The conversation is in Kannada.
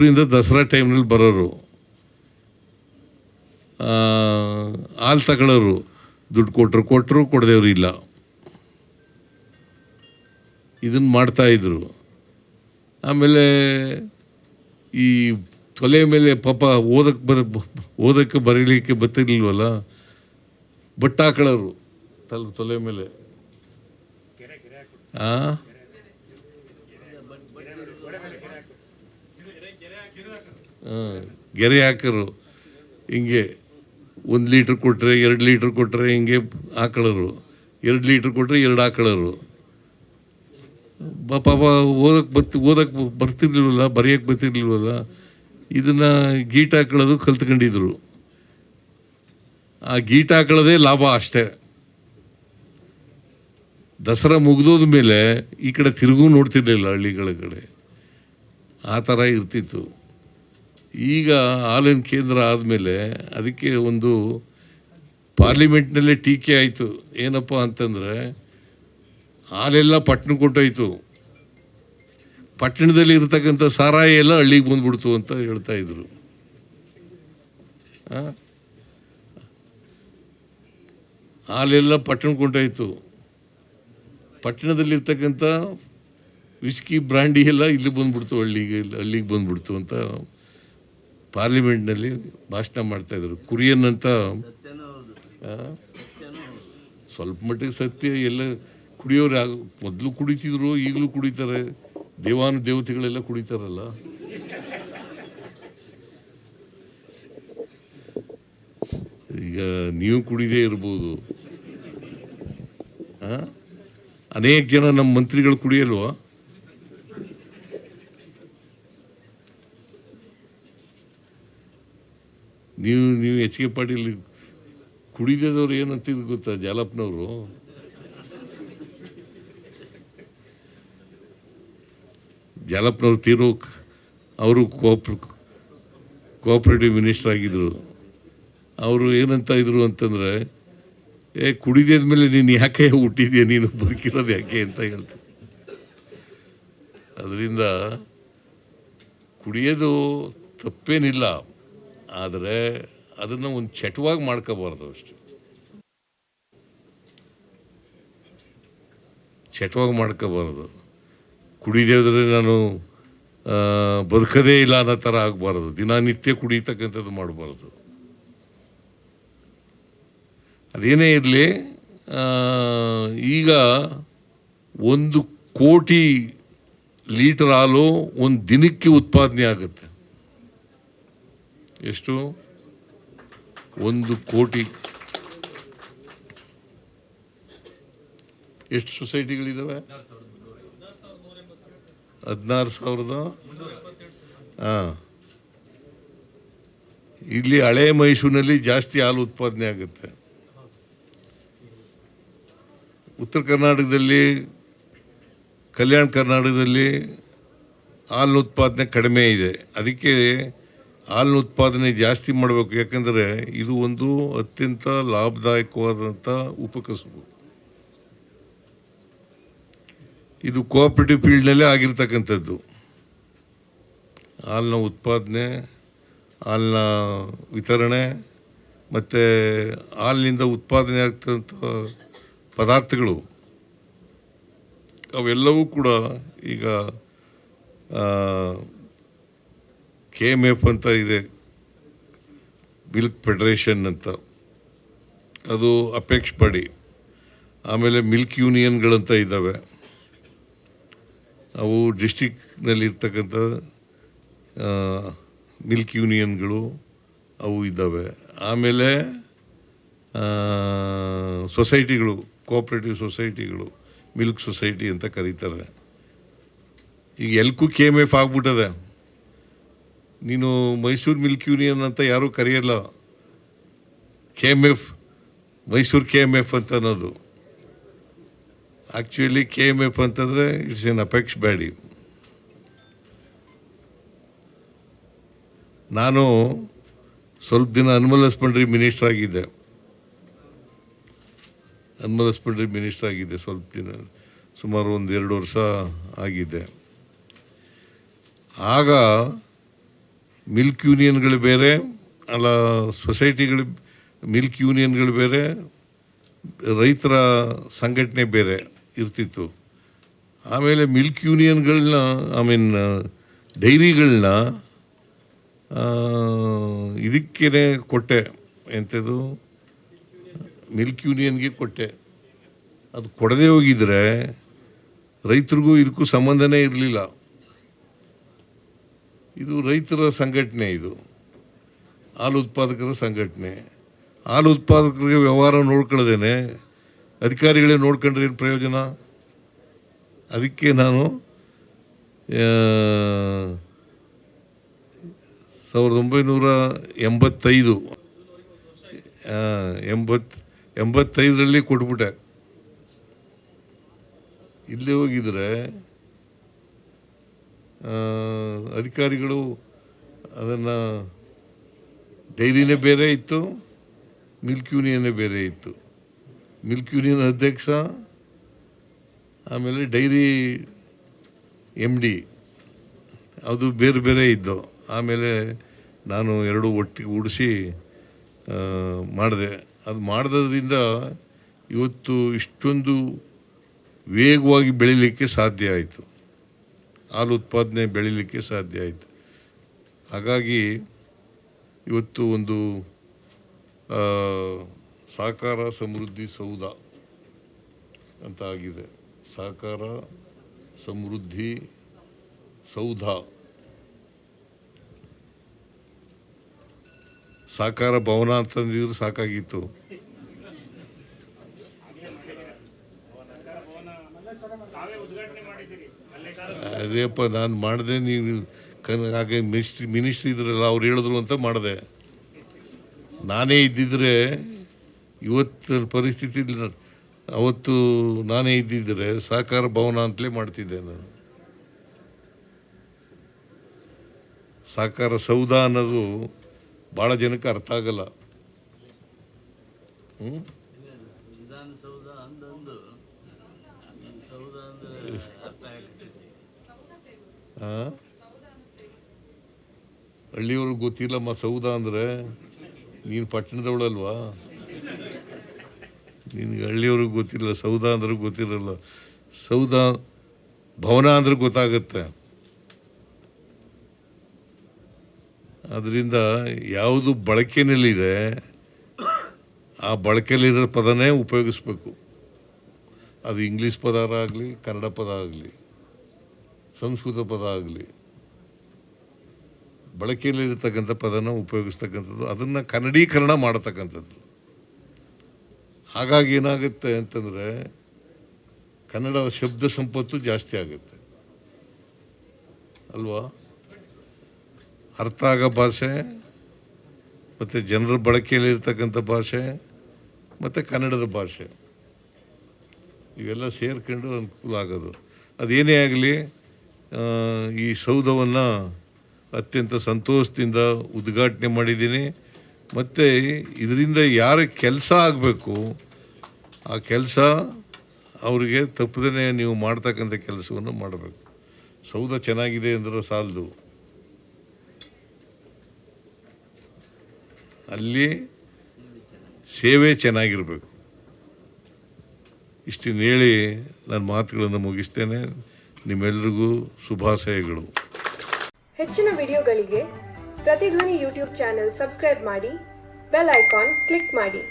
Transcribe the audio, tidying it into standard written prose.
ಊರಿಂದ ದಸರಾ ಟೈಮ್ನಲ್ಲಿ ಬರೋರು, ಹಾಲು ತಗೊಳ್ಳೋರು, ದುಡ್ಡು ಕೊಟ್ಟರು ಕೊಡದೇವ್ರು ಇಲ್ಲ, ಇದನ್ನು ಮಾಡ್ತಾಯಿದ್ರು. ಆಮೇಲೆ ಈ ತೊಲೆ ಮೇಲೆ ಪಾಪ ಓದಕ್ಕೆ ಬರೀಲಿಕ್ಕೆ ಬರ್ತಿರ್ಲಿಲ್ವಲ್ಲ, ಬಟ್ಟೆ ಹಾಕೊಳ್ಳೋರು ತೊಲೆ ಮೇಲೆ. ಗೆರೆ ಹಾಕರು, ಹಿಂಗೆ 1 ಲೀಟ್ರ್ ಕೊಟ್ಟರೆ 2 ಲೀಟ್ರ್ ಕೊಟ್ಟರೆ ಹಿಂಗೆ ಹಾಕೊಳ್ಳೋರು, 2 ಲೀಟ್ರ್ ಕೊಟ್ಟರೆ 2 ಹಾಕೊಳ್ಳೋರು. ಪಾಪ ಓದಕ್ಕೆ ಬರ್ತಿರ್ಲಿಲ್ವಲ್ಲ, ಬರೆಯೋಕ್ಕೆ ಬರ್ತಿರ್ಲಿಲ್ವಲ್ಲ, ಇದನ್ನು ಗೀಟ್ ಹಾಕೊಳ್ಳೋದು ಕಲ್ತ್ಕೊಂಡಿದ್ರು. ಆ ಗೀಟ್ ಹಾಕೊಳ್ಳೋದೇ ಲಾಭ ಅಷ್ಟೇ. ದಸರಾ ಮುಗಿದೋದ ಮೇಲೆ ಈ ಕಡೆ ತಿರುಗೂ ನೋಡ್ತಿರ್ಲಿಲ್ಲ ಹಳ್ಳಿಗಳ ಕಡೆ, ಆ ಥರ ಇರ್ತಿತ್ತು. ಈಗ ಹಾಲಿನ ಕೇಂದ್ರ ಆದಮೇಲೆ ಅದಕ್ಕೆ ಒಂದು ಪಾರ್ಲಿಮೆಂಟ್ನಲ್ಲೇ ಟೀಕೆ ಆಯಿತು. ಏನಪ್ಪ ಅಂತಂದರೆ, ಹಾಲೆಲ್ಲ ಪಟ್ಟಣಕ್ಕೆ ಹೊಂಟೋಯ್ತು, ಪಟ್ಟಣದಲ್ಲಿ ಇರ್ತಕ್ಕಂಥ ಸಾರಾಯಿ ಎಲ್ಲ ಹಳ್ಳಿಗೆ ಬಂದ್ಬಿಡ್ತು ಅಂತ ಹೇಳ್ತಾ ಇದ್ರು. ಹಾಲೆಲ್ಲ ಪಟ್ಟಣಕ್ಕೆ ಹೊಂಟೋಯ್ತು, ಪಟ್ಟಣದಲ್ಲಿರ್ತಕ್ಕಂಥ ವಿಸ್ಕಿ ಬ್ರಾಂಡಿ ಎಲ್ಲ ಇಲ್ಲಿ ಬಂದ್ಬಿಡ್ತು, ಹಳ್ಳಿಗೆ ಬಂದ್ಬಿಡ್ತು ಅಂತ ಪಾರ್ಲಿಮೆಂಟ್ನಲ್ಲಿ ಭಾಷಣ ಮಾಡ್ತಾಯಿದ್ರು. ಕುರಿಯನ್ ಅಂತ ಸ್ವಲ್ಪ ಮಟ್ಟಿಗೆ ಸತ್ಯ. ಎಲ್ಲ ಕುಡಿಯೋರು ಮೊದಲು ಕುಡಿತಿದ್ರು, ಈಗಲೂ ಕುಡಿತಾರೆ, ದೇವತೆಗಳೆಲ್ಲ ಕುಡಿತಾರಲ್ಲ. ಈಗ ನೀವು ಕುಡಿದೇ ಇರ್ಬೋದು, ಅನೇಕ ಜನ ನಮ್ಮ ಮಂತ್ರಿಗಳು ಕುಡಿಯಲ್ವಾ? ನೀವು ಎಚ್ ಕೆ ಪಾಟೀಲ್ ಕುಡಿದವರು ಏನಂತಿದ್ರು ಗೊತ್ತಾ? ಜಾಲಪ್ಪನವರು ತೀರೋ, ಅವರು ಕೋಆಪರೇಟಿವ್ ಮಿನಿಸ್ಟರ್ ಆಗಿದ್ರು. ಅವರು ಏನಂತ ಇದ್ರು ಅಂತಂದರೆ, ಕುಡಿದಾದ್ಮೇಲೆ ನೀನು ಯಾಕೆ ಹುಟ್ಟಿದ್ಯಾ, ನೀನು ಬದುಕಿರೋದು ಯಾಕೆ ಅಂತ ಹೇಳ್ತಾರೆ. ಅದರಿಂದ ಕುಡಿಯೋದು ತಪ್ಪೇನಿಲ್ಲ, ಆದರೆ ಅದನ್ನು ಒಂದು ಚಟವಾಗಿ ಮಾಡ್ಕೋಬಾರ್ದು ಅಷ್ಟೆ. ಚಟವಾಗಿ ಮಾಡ್ಕೋಬಾರ್ದು. ಕುಡಿದೇದ್ರೆ ನಾನು ಬದುಕದೇ ಇಲ್ಲ ಅನ್ನೋ ಥರ ಆಗಬಾರ್ದು. ದಿನನಿತ್ಯ ಕುಡಿತಕ್ಕಂಥದ್ದು ಮಾಡಬಾರ್ದು. ಅದೇನೇ ಇರಲಿ, ಈಗ 1 ಕೋಟಿ ಲೀಟರ್ ಹಾಲು ಒಂದು ದಿನಕ್ಕೆ ಉತ್ಪಾದನೆ ಆಗುತ್ತೆ. ಎಷ್ಟು? 1 ಕೋಟಿ. ಎಷ್ಟು ಸೊಸೈಟಿಗಳಿದ್ದಾವೆ? 16,000. ಇಲ್ಲಿ ಹಳೆ ಮೈಸೂರಿನಲ್ಲಿ ಜಾಸ್ತಿ ಹಾಲು ಉತ್ಪಾದನೆ ಆಗುತ್ತೆ. ಉತ್ತರ ಕರ್ನಾಟಕದಲ್ಲಿ, ಕಲ್ಯಾಣ ಕರ್ನಾಟಕದಲ್ಲಿ ಹಾಲಿನ ಉತ್ಪಾದನೆ ಕಡಿಮೆ ಇದೆ. ಅದಕ್ಕೆ ಹಾಲಿನ ಉತ್ಪಾದನೆ ಜಾಸ್ತಿ ಮಾಡಬೇಕು. ಯಾಕಂದರೆ ಇದು ಒಂದು ಅತ್ಯಂತ ಲಾಭದಾಯಕವಾದಂಥ ಉಪಕಸುಬು. ಇದು ಕೋಆಪರೇಟಿವ್ ಫೀಲ್ಡ್ನಲ್ಲೇ ಆಗಿರ್ತಕ್ಕಂಥದ್ದು. ಹಾಲಿನ ಉತ್ಪಾದನೆ, ಹಾಲಿನ ವಿತರಣೆ ಮತ್ತು ಹಾಲಿನಿಂದ ಉತ್ಪಾದನೆ ಆಗ್ತಕ್ಕಂಥ ಪದಾರ್ಥಗಳು ಅವೆಲ್ಲವೂ ಕೂಡ ಈಗ KMF ಅಂತ ಇದೆ, ಮಿಲ್ಕ್ ಫೆಡರೇಷನ್ ಅಂತ, ಅದು ಅಪೆಕ್ಸ್ ಬಾಡಿ. ಆಮೇಲೆ ಮಿಲ್ಕ್ ಯೂನಿಯನ್ಗಳಂತ ಇದ್ದಾವೆ, ಅವು ಡಿಸ್ಟಿಕ್ನಲ್ಲಿರ್ತಕ್ಕಂಥ ಮಿಲ್ಕ್ ಯೂನಿಯನ್ಗಳು ಅವು ಇದ್ದಾವೆ. ಆಮೇಲೆ ಸೊಸೈಟಿಗಳು, ಕೋಆಪರೇಟಿವ್ ಸೊಸೈಟಿಗಳು, ಮಿಲ್ಕ್ ಸೊಸೈಟಿ ಅಂತ ಕರೀತಾರೆ. ಈಗ ಎಲ್ಲಕ್ಕೂ KMF ಆಗ್ಬಿಟ್ಟದೆ. ನೀನು ಮೈಸೂರು ಮಿಲ್ಕ್ ಯೂನಿಯನ್ ಅಂತ ಯಾರೂ ಕರೆಯಲ್ಲ, KMF, ಮೈಸೂರು KMF ಅಂತ ಅನ್ನೋದು. ಆ್ಯಕ್ಚುಲಿ KMF ಅಂತಂದರೆ ಇಟ್ಸ್ ಎನ್ ಅಪೆಕ್ಸ್ ಬಾಡಿ. ನಾನು ಸ್ವಲ್ಪ ದಿನ ಅನಿಮಲ್ ಹಸ್ಬೆಂಡ್ರಿ ಮಿನಿಸ್ಟರ್ ಆಗಿದ್ದೆ. ಸ್ವಲ್ಪ ದಿನ, ಸುಮಾರು 1-2 ವರ್ಷ ಆಗಿದೆ. ಆಗ ಮಿಲ್ಕ್ ಯೂನಿಯನ್ಗಳು ಬೇರೆ, ಅಲ್ಲ ಸೊಸೈಟಿಗಳು, ಮಿಲ್ಕ್ ಯೂನಿಯನ್ಗಳು ಬೇರೆ, ರೈತರ ಸಂಘಟನೆ ಬೇರೆ ಇರ್ತಿತ್ತು. ಆಮೇಲೆ ಮಿಲ್ಕ್ ಯೂನಿಯನ್ಗಳನ್ನ, ಡೈರಿಗಳನ್ನ ಇದಕ್ಕೇ ಕೊಟ್ಟೆ, ಎಂಥದ್ದು ಮಿಲ್ಕ್ ಯೂನಿಯನ್ಗೆ ಕೊಟ್ಟೆ. ಅದು ಕೊಡದೇ ಹೋಗಿದ್ರೆ ರೈತರಿಗೂ ಇದಕ್ಕೂ ಸಂಬಂಧನೇ ಇರಲಿಲ್ಲ. ಇದು ರೈತರ ಸಂಘಟನೆ, ಇದು ಹಾಲು ಉತ್ಪಾದಕರ ಸಂಘಟನೆ. ಹಾಲು ಉತ್ಪಾದಕರಿಗೆ ವ್ಯವಹಾರ ನೋಡ್ಕೊಳ್ಳೋದೇನೆ ಅಧಿಕಾರಿಗಳೇ ನೋಡ್ಕೊಂಡ್ರೆ ಏನು ಪ್ರಯೋಜನ? ಅದಕ್ಕೆ ನಾನು 1985 ಕೊಟ್ಬಿಟ್ಟೆ. ಇಲ್ಲೇ ಹೋಗಿದ್ರೆ ಅಧಿಕಾರಿಗಳು ಅದನ್ನು, ಡೈರಿನೇ ಬೇರೆ ಇತ್ತು, ಮಿಲ್ಕ್ ಯೂನಿಯನ್ನೇ ಬೇರೆ ಇತ್ತು. ಮಿಲ್ಕ್ ಯೂನಿಯನ್ ಅಧ್ಯಕ್ಷ, ಆಮೇಲೆ ಡೈರಿ MD ಅದು ಬೇರೆ ಬೇರೆ ಇದ್ದು. ಆಮೇಲೆ ನಾನು ಎರಡು ಒಟ್ಟಿಗೆ ಉಡಿಸಿ ಮಾಡಿದೆ. ಅದು ಮಾಡೋದ್ರಿಂದ ಇವತ್ತು ಇಷ್ಟೊಂದು ವೇಗವಾಗಿ ಬೆಳೀಲಿಕ್ಕೆ ಸಾಧ್ಯ ಆಯಿತು, ಹಾಲು ಉತ್ಪಾದನೆ ಬೆಳೀಲಿಕ್ಕೆ ಸಾಧ್ಯ ಆಯಿತು. ಹಾಗಾಗಿ ಇವತ್ತು ಒಂದು ಸಹಕಾರ ಸಮೃದ್ಧಿ ಸೌಧ ಅಂತ ಆಗಿದೆ. ಸಹಕಾರ ಸಮೃದ್ಧಿ ಸೌಧ, ಸಹಕಾರ ಭವನ ಅಂತಂದಿದ್ರು ಸಾಕಾಗಿತ್ತು. ಅದೇಪ್ಪ ನಾನು ಮಾಡಿದೆ, ನೀವು ಹಾಗೆ ಮಿನಿಸ್ಟ್ರಿ ಇದ್ರಲ್ಲ ಅವ್ರು ಹೇಳಿದ್ರು ಅಂತ ಮಾಡಿದೆ. ನಾನೇ ಇದ್ದಿದ್ರೆ ಇವತ್ತು ಪರಿಸ್ಥಿತಿ, ಅವತ್ತು ನಾನೇ ಇದ್ದಿದ್ದರೆ ಸಹಕಾರ ಭವನ ಅಂತಲೇ ಮಾಡ್ತಿದ್ದೆ ನಾನು. ಸಹಕಾರ ಸೌಧ ಅನ್ನೋದು ಭಾಳ ಜನಕ್ಕೆ ಅರ್ಥ ಆಗಲ್ಲ. ಹಳ್ಳಿಯವ್ರಿಗೆ ಗೊತ್ತಿಲ್ಲಮ್ಮ ಸೌಧ ಅಂದರೆ. ನೀನು ಪಟ್ಟಣದವಳಲ್ವಾ, ನಿನಗೆ ಹಳ್ಳಿಯವ್ರಿಗೆ ಗೊತ್ತಿಲ್ಲ, ಸೌಧ ಅಂದ್ರೆ ಗೊತ್ತಿರಲ್ಲ. ಸೌಧ ಭವನ ಅಂದ್ರೆ ಗೊತ್ತಾಗತ್ತೆ. ಅದರಿಂದ ಯಾವುದು ಬಳಕೆಯಲ್ಲಿದೆ ಆ ಬಳಕೆಯಲ್ಲಿರೋ ಪದನೇ ಉಪಯೋಗಿಸ್ಬೇಕು. ಅದು ಇಂಗ್ಲೀಷ್ ಪದ ಆಗಲಿ, ಕನ್ನಡ ಪದ ಆಗಲಿ, ಸಂಸ್ಕೃತ ಪದ ಆಗಲಿ, ಬಳಕೆಯಲ್ಲಿರ್ತಕ್ಕಂಥ ಪದನ ಉಪಯೋಗಿಸ್ತಕ್ಕಂಥದ್ದು, ಅದನ್ನು ಕನ್ನಡೀಕರಣ ಮಾಡತಕ್ಕಂಥದ್ದು. ಹಾಗಾಗಿ ಏನಾಗುತ್ತೆ ಅಂತಂದರೆ ಕನ್ನಡದ ಶಬ್ದ ಸಂಪತ್ತು ಜಾಸ್ತಿ ಆಗುತ್ತೆ ಅಲ್ವಾ? ಅರ್ಥ ಆಗೋ ಭಾಷೆ, ಮತ್ತು ಜನರ ಬಳಕೆಯಲ್ಲಿರ್ತಕ್ಕಂಥ ಭಾಷೆ, ಮತ್ತು ಕನ್ನಡದ ಭಾಷೆ, ಇವೆಲ್ಲ ಸೇರ್ಕೊಂಡು ಅನುಕೂಲ ಆಗೋದು. ಅದೇನೇ ಆಗಲಿ, ಈ ಸೌಧವನ್ನು ಅತ್ಯಂತ ಸಂತೋಷದಿಂದ ಉದ್ಘಾಟನೆ ಮಾಡಿದ್ದೀನಿ. ಮತ್ತು ಇದರಿಂದ ಯಾರ ಕೆಲಸ ಆಗಬೇಕು ಆ ಕೆಲಸ ಅವರಿಗೆ ತಪ್ಪದೇ ನೀವು ಮಾಡ್ತಕ್ಕಂಥ ಕೆಲಸವನ್ನು ಮಾಡಬೇಕು. ಸೌಧ ಚೆನ್ನಾಗಿದೆ ಅಂದ್ರೆ ಸಾಲದು, ಅಲ್ಲಿ ಸೇವೆ ಚೆನ್ನಾಗಿರಬೇಕು. ಇಷ್ಟನ್ನು ಹೇಳಿ ನನ್ನ ಮಾತುಗಳನ್ನು ಮುಗಿಸ್ತೇನೆ. ನಿಮ್ಮೆಲ್ಲರಿಗೂ ಶುಭಾಶಯಗಳು. ಹೆಚ್ಚಿನ ವಿಡಿಯೋಗಳಿಗೆ ಪ್ರತಿಧ್ವನಿ ಯೂಟ್ಯೂಬ್ ಚಾನೆಲ್ ಸಬ್ಸ್ಕ್ರೈಬ್ ಮಾಡಿ, ಬೆಲ್ ಐಕಾನ್ ಕ್ಲಿಕ್ ಮಾಡಿ.